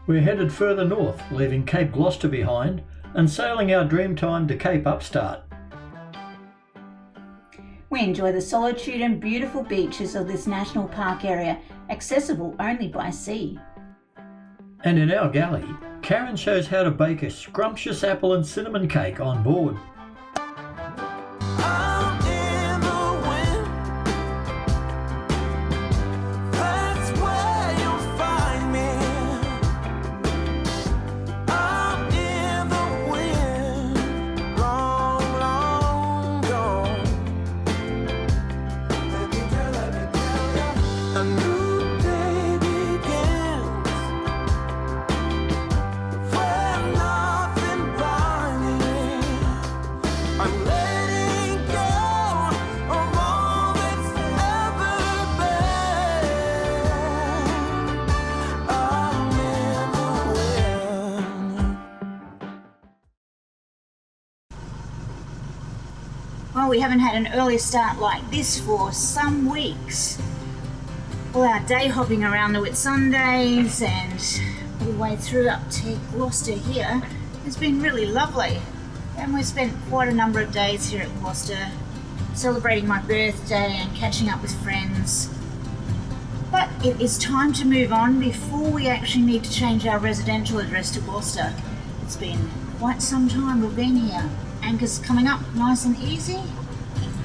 We're headed further north, leaving Cape Gloucester behind and sailing our Dreamtime to Cape Upstart. We enjoy the solitude and beautiful beaches of this national park area, accessible only by sea. And in Our Galley, Karen shows how to bake a scrumptious apple and cinnamon cake on board. Well, we haven't had an early start like this for some weeks. All our day hopping around the Whitsundays and all the way through up to Gloucester here has been really lovely. And we've spent quite a number of days here at Gloucester celebrating my birthday and catching up with friends. But it is time to move on before we actually need to change our residential address to Gloucester. It's been quite some time we've been here. Anchor's coming up nice and easy,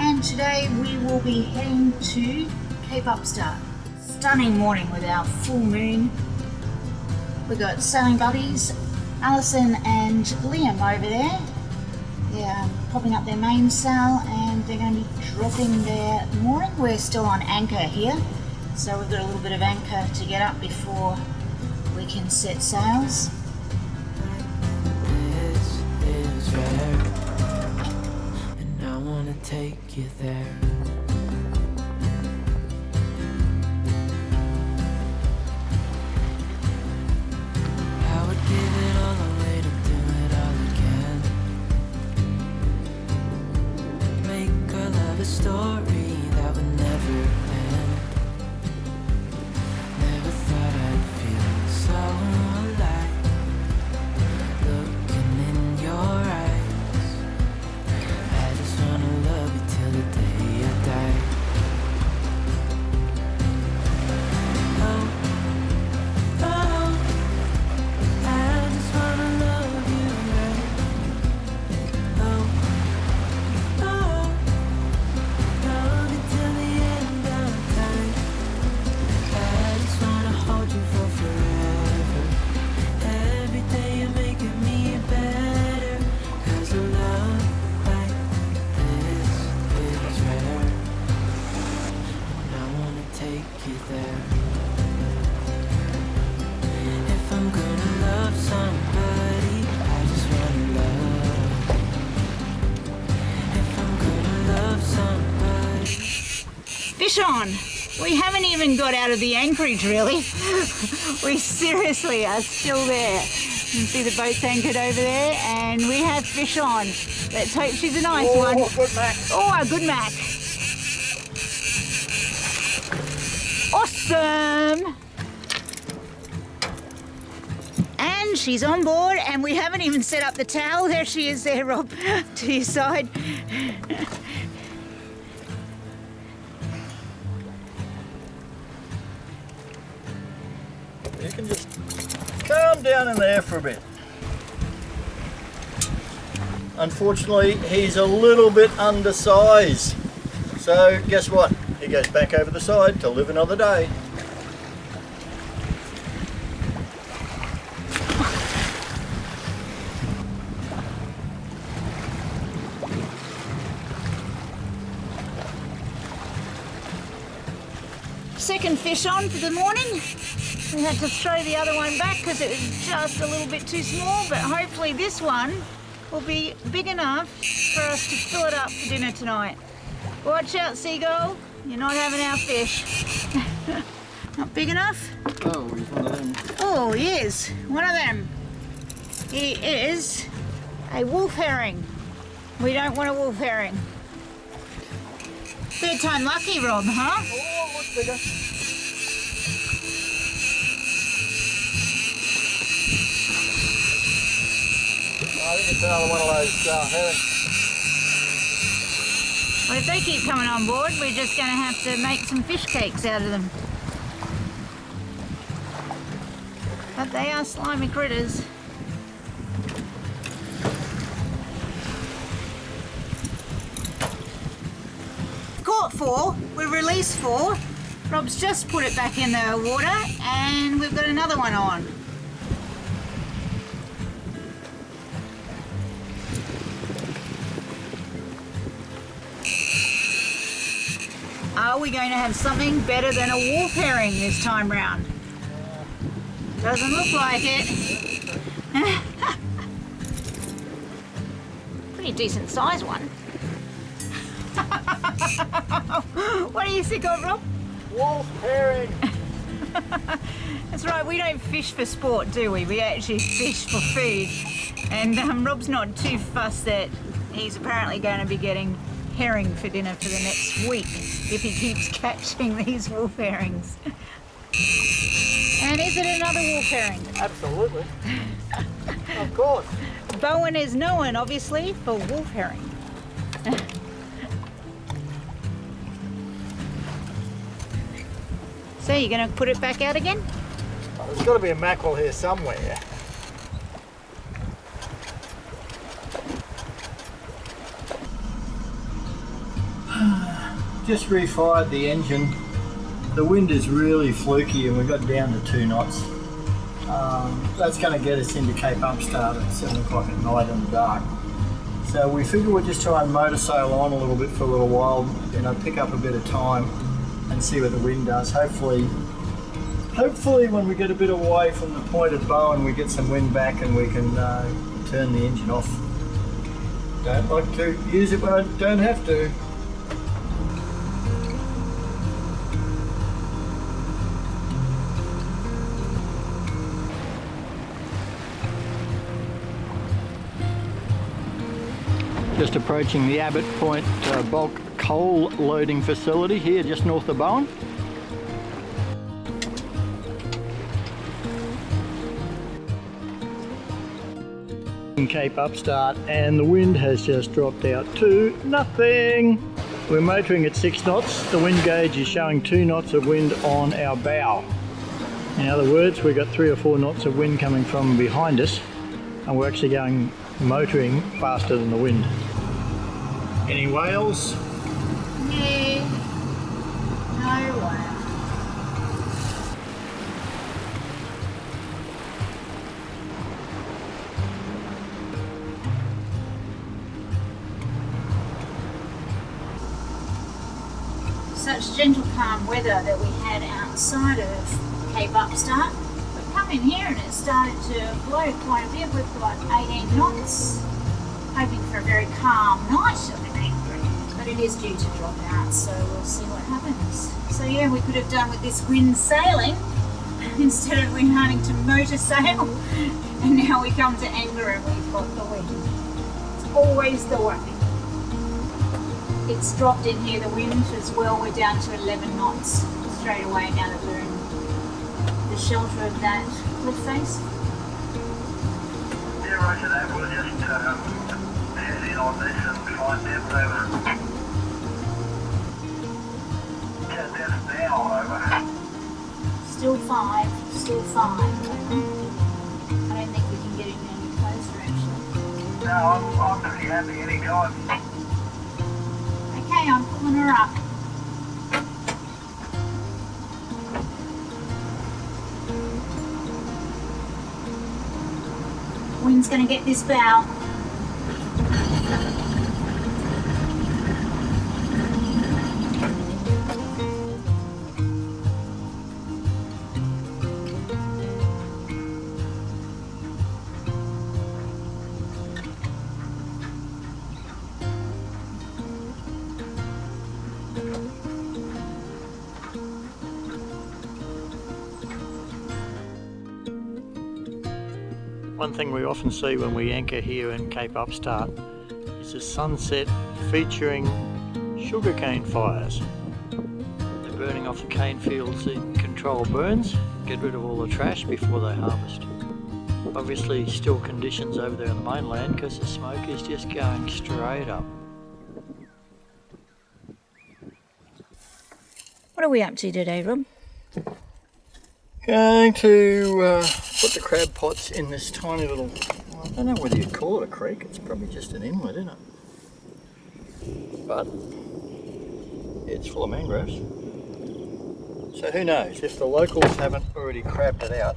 and today we will be heading to Cape Upstart. Stunning morning with our full moon. We've got sailing buddies, Alison and Liam over there. They're popping up their mainsail and they're going to be dropping their mooring. We're still on anchor here, so we've got a little bit of anchor to get up before we can set sails. Take you there. I would give it all away to do it all again. Make our love a story that would never end. Never thought I'd feel so alive, looking in your eyes. Fish on! We haven't even got out of the anchorage really. We seriously are still there. You can see the boat's anchored over there and we have fish on. Let's hope she's a nice one. Oh, good Mac. Oh, a good Mac. Awesome! And she's on board and we haven't even set up the towel. There she is there, Rob, to your side. You can just calm down in there for a bit. Unfortunately, he's a little bit undersized. So guess what? He goes back over the side to live another day. Second fish on for the morning. We had to throw the other one back because it was just a little bit too small, but hopefully this one will be big enough for us to fill it up for dinner tonight. Watch out, seagull. You're not having our fish. Not big enough? Oh, he's one of them. Oh, he is. One of them. He is a wolf herring. We don't want a wolf herring. Third time lucky, Rob, huh? Oh, what's bigger? it's another one of those herring. Well, if they keep coming on board, we're just going to have to make some fish cakes out of them. But they are slimy critters. Caught 4, we've released 4. Rob's just put it back in the water and we've got another one on. Are we going to have something better than a wolf herring this time round? Doesn't look like it. Pretty decent size one. What do you think of, Rob? Wolf herring. That's right, we don't fish for sport, do we? We actually fish for food. And Rob's not too fussed that he's apparently going to be getting herring for dinner for the next week if he keeps catching these wolf herrings. And is it another wolf herring? Absolutely. Of course. Bowen is known, obviously, for wolf herring. So you're going to put it back out again? Oh, there's got to be a mackerel here somewhere. Just refired the engine. The wind is really fluky and we got down to 2 knots. That's going to get us into Cape Upstart at 7 o'clock at night in the dark. So we figure we'll just try and motor sail on a little bit for a little while, you know, pick up a bit of time and see what the wind does. Hopefully when we get a bit away from the point of Bowen we get some wind back and we can turn the engine off. Don't like to use it when I don't have to. Just approaching the Abbott Point bulk coal loading facility here just north of Bowen. In Cape Upstart, and the wind has just dropped out to nothing. We're motoring at 6 knots. The wind gauge is showing 2 knots of wind on our bow. In other words, we've got 3 or 4 knots of wind coming from behind us and we're actually going motoring faster than the wind. Any whales? No. No whale. Such gentle calm weather that we had outside of Cape Upstart. We've come in here and it started to blow quite a bit. We've got 18 knots. Hoping for a very calm night of an anchorage, but it is due to drop out, so we'll see what happens. So yeah, we could have done with this wind sailing instead of we having to motor sail, and now we come to anchor and we've got the wind. It's always the way. It's dropped in here, the wind as well. We're down to 11 knots straight away now that we're in the shelter of that cliff face. Yeah, roger that. We'll just head in on this and find depth over. Yeah, depth now over. Still 5, still 5. I don't think we can get it any closer actually. No, I'm pretty happy any time. Okay, I'm pulling her up. Wind's going to get this bow. One thing we often see when we anchor here in Cape Upstart is a sunset featuring sugarcane fires. They're burning off the cane fields in control burns, get rid of all the trash before they harvest. Obviously still conditions over there on the mainland because the smoke is just going straight up. What are we up to today, Rob? Going to put the crab pots in this tiny little, well, I don't know whether you'd call it a creek, it's probably just an inlet, isn't it? But it's full of mangroves. So who knows, if the locals haven't already crabbed it out,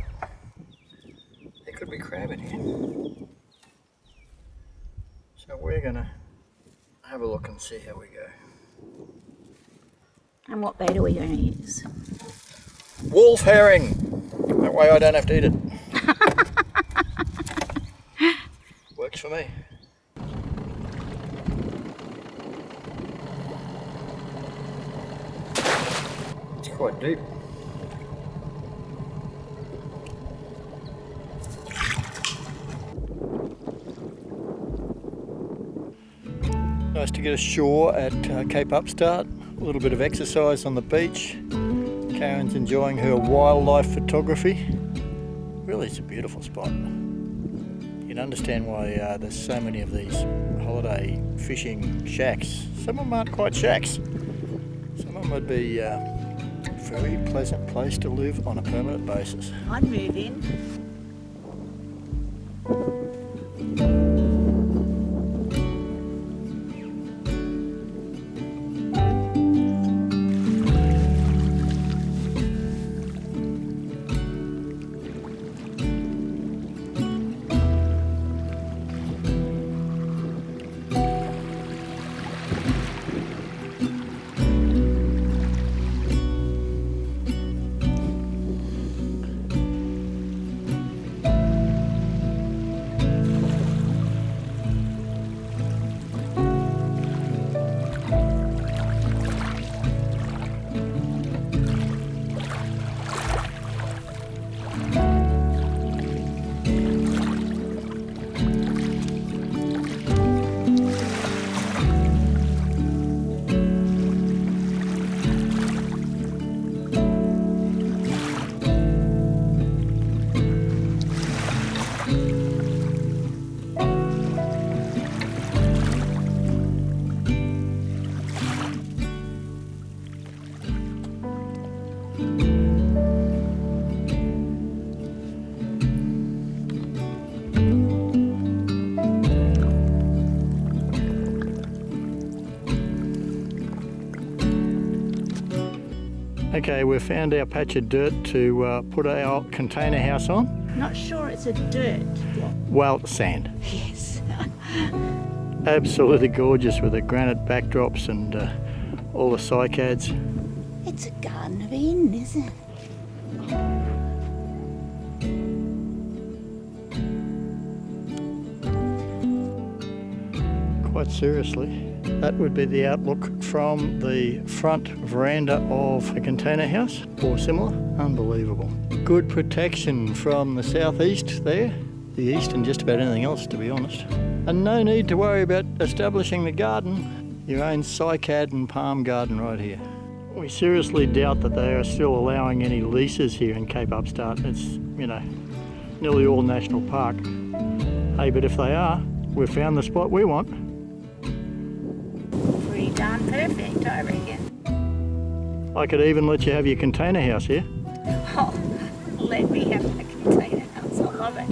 there could be crab in here. So we're going to have a look and see how we go. And what bait are we going to use? Wolf herring! That way I don't have to eat it. Works for me. It's quite deep. Nice to get ashore at Cape Upstart. A little bit of exercise on the beach. Karen's enjoying her wildlife photography. Really, it's a beautiful spot. You can understand why there's so many of these holiday fishing shacks. Some of them aren't quite shacks. Some of them would be a very pleasant place to live on a permanent basis. I'd move in. Okay, we've found our patch of dirt to put our container house on. Not sure it's a dirt block. Well, sand. Yes. Absolutely gorgeous with the granite backdrops and all the cycads. It's a Garden of Eden, isn't it? Quite seriously, that would be the outlook from the front veranda of a container house or similar. Unbelievable. Good protection from the southeast there, the east and just about anything else, to be honest. And no need to worry about establishing the garden, your own cycad and palm garden right here. We seriously doubt that they are still allowing any leases here in Cape Upstart. It's, you know, nearly all national park. Hey, but if they are, we've found the spot we want. Pretty darn perfect, I reckon. I could even let you have your container house here. Oh, let me have the container house. I love it.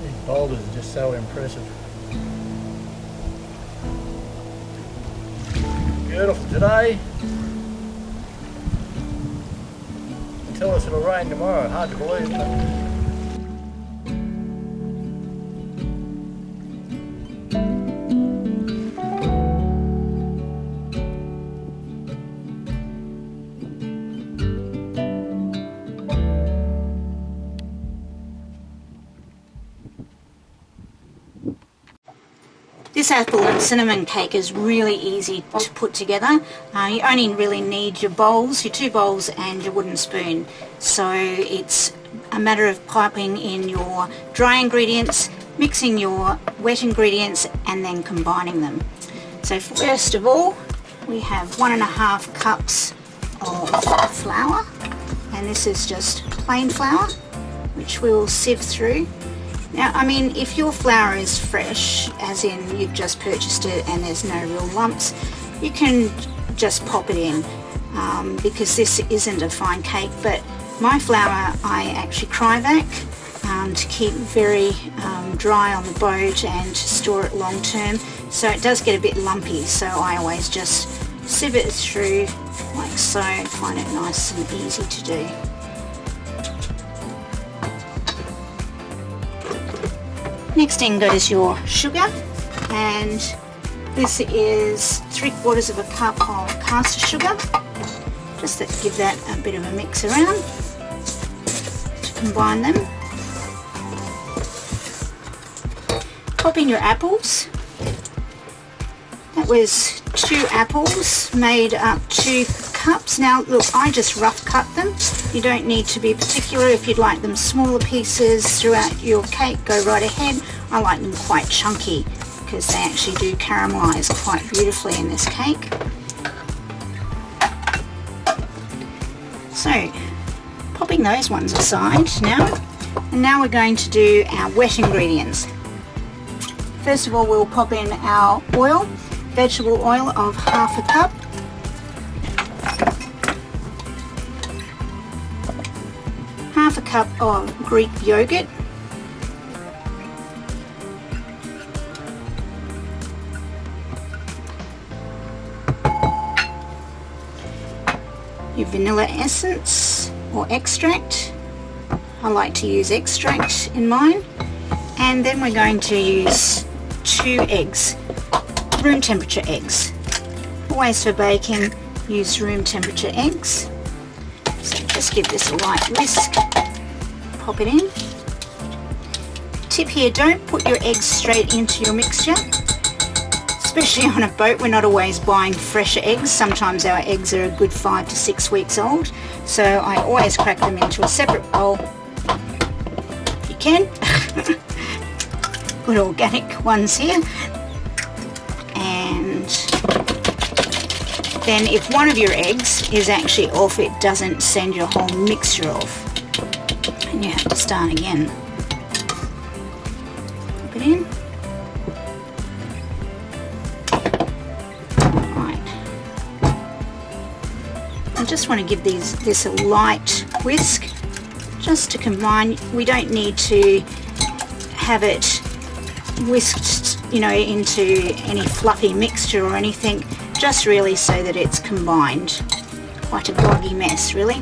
These boulders are just so impressive. Beautiful today. Tell us it'll rain tomorrow. Hard to believe, but this apple and cinnamon cake is really easy to put together. You only really need your bowls, your 2 bowls and your wooden spoon. So it's a matter of piping in your dry ingredients, mixing your wet ingredients, and then combining them. So first of all, we have 1.5 cups of flour, and this is just plain flour, which we will sieve through. Now, I mean, if your flour is fresh, as in you've just purchased it and there's no real lumps, you can just pop it in, because this isn't a fine cake. But my flour I actually cryovac to keep very dry on the boat and to store it long term, so it does get a bit lumpy, so I always just sieve it through like so. I find it nice and easy to do. Next in goes your sugar, and this is 3/4 cup of caster sugar, just to give that a bit of a mix around to combine them. Pop in your apples. That was 2 apples made up 2 cups. Now look, I just rough cut them. You don't need to be particular. If you'd like them smaller pieces throughout your cake, go right ahead. I like them quite chunky because they actually do caramelize quite beautifully in this cake. So, popping those ones aside now, and now we're going to do our wet ingredients. First of all, we'll pop in our oil, vegetable oil of 1/2 cup. Half a cup of Greek yogurt, your vanilla essence or extract. I like to use extract in mine. And then we're going to use 2 eggs, room temperature eggs. Always for baking, use room temperature eggs. So just give this a light whisk, pop it in. Tip here, don't put your eggs straight into your mixture. Especially on a boat, we're not always buying fresher eggs. Sometimes our eggs are a good 5 to 6 weeks old. So I always crack them into a separate bowl, if you can. Good organic ones here. And then if one of your eggs is actually off, it doesn't send your whole mixture off, and you have to start again. Pop it in. Right. I just want to give this a light whisk just to combine. We don't need to have it whisked, you know, into any fluffy mixture or anything, just really so that it's combined. Quite a gloggy mess, really.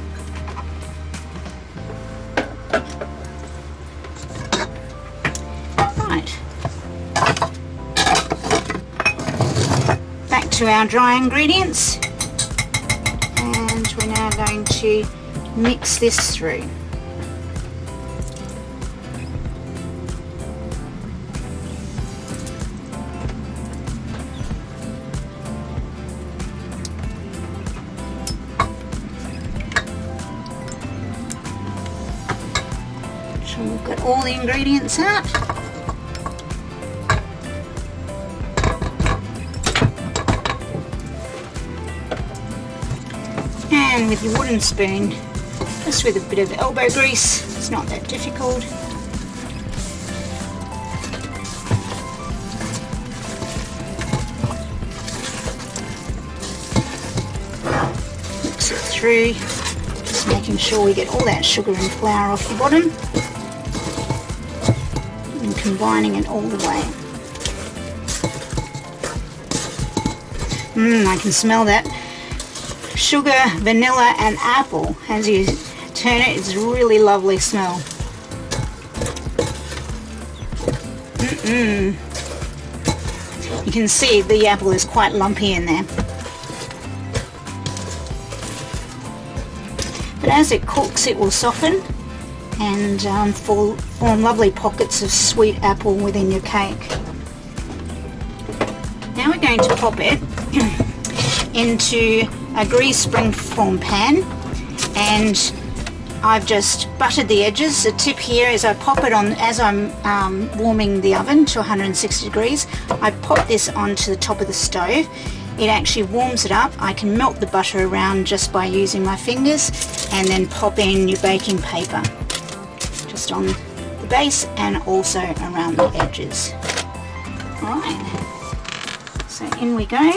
Right. Back to our dry ingredients, and we're now going to mix this through. We've got all the ingredients out. And with your wooden spoon, just with a bit of elbow grease, it's not that difficult. Mix it through, just making sure we get all that sugar and flour off the bottom. And combining it all the way. I can smell that. Sugar, vanilla and apple. As you turn it, it's a really lovely smell. You can see the apple is quite lumpy in there. But as it cooks, it will soften and form lovely pockets of sweet apple within your cake. Now we're going to pop it into a grease springform pan, and I've just buttered the edges. The tip here is I pop it on as I'm warming the oven to 160 degrees. I pop this onto the top of the stove. It actually warms it up. I can melt the butter around just by using my fingers, and then pop in your baking paper just on the base and also around the edges. Alright, so in we go.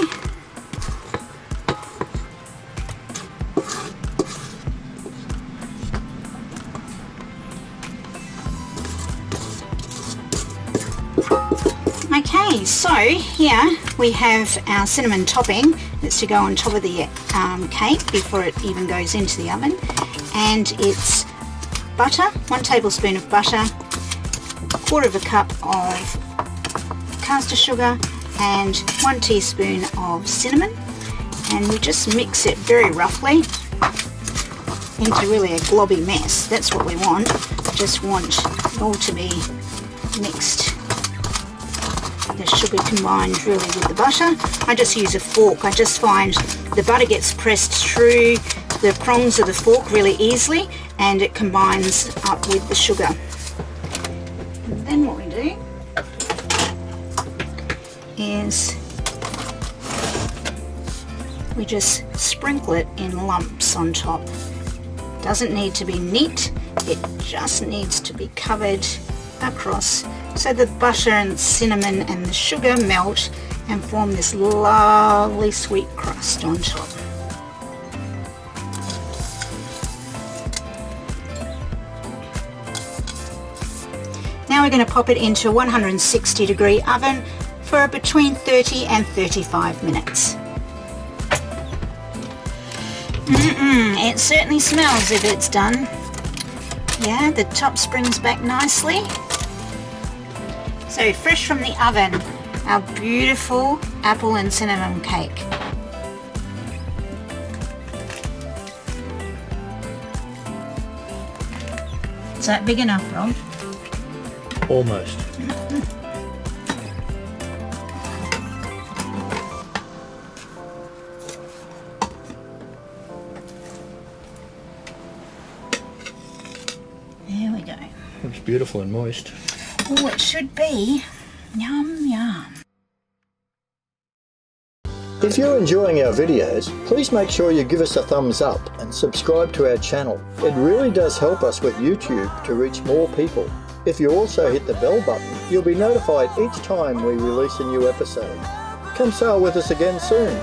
Okay, so here we have our cinnamon topping that's to go on top of the cake before it even goes into the oven, and it's butter, 1 tablespoon of butter, 1/4 cup of caster sugar, and 1 teaspoon of cinnamon, and we just mix it very roughly into really a globby mess. That's what we want. Just want it all to be mixed. The sugar combined really with the butter. I just use a fork. I just find the butter gets pressed through the prongs of the fork really easily, and it combines up with the sugar. And then what we do is we just sprinkle it in lumps on top. Doesn't need to be neat, it just needs to be covered across so the butter and cinnamon and the sugar melt and form this lovely sweet crust on top. Now we're going to pop it into a 160 degree oven for between 30 and 35 minutes. It certainly smells if it's done. Yeah, the top springs back nicely. So fresh from the oven, our beautiful apple and cinnamon cake. Is that big enough, Rob? Almost. There we go. Looks beautiful and moist. Oh, it should be. Yum, yum. If you're enjoying our videos, please make sure you give us a thumbs up and subscribe to our channel. It really does help us with YouTube to reach more people. If you also hit the bell button, you'll be notified each time we release a new episode. Come sail with us again soon.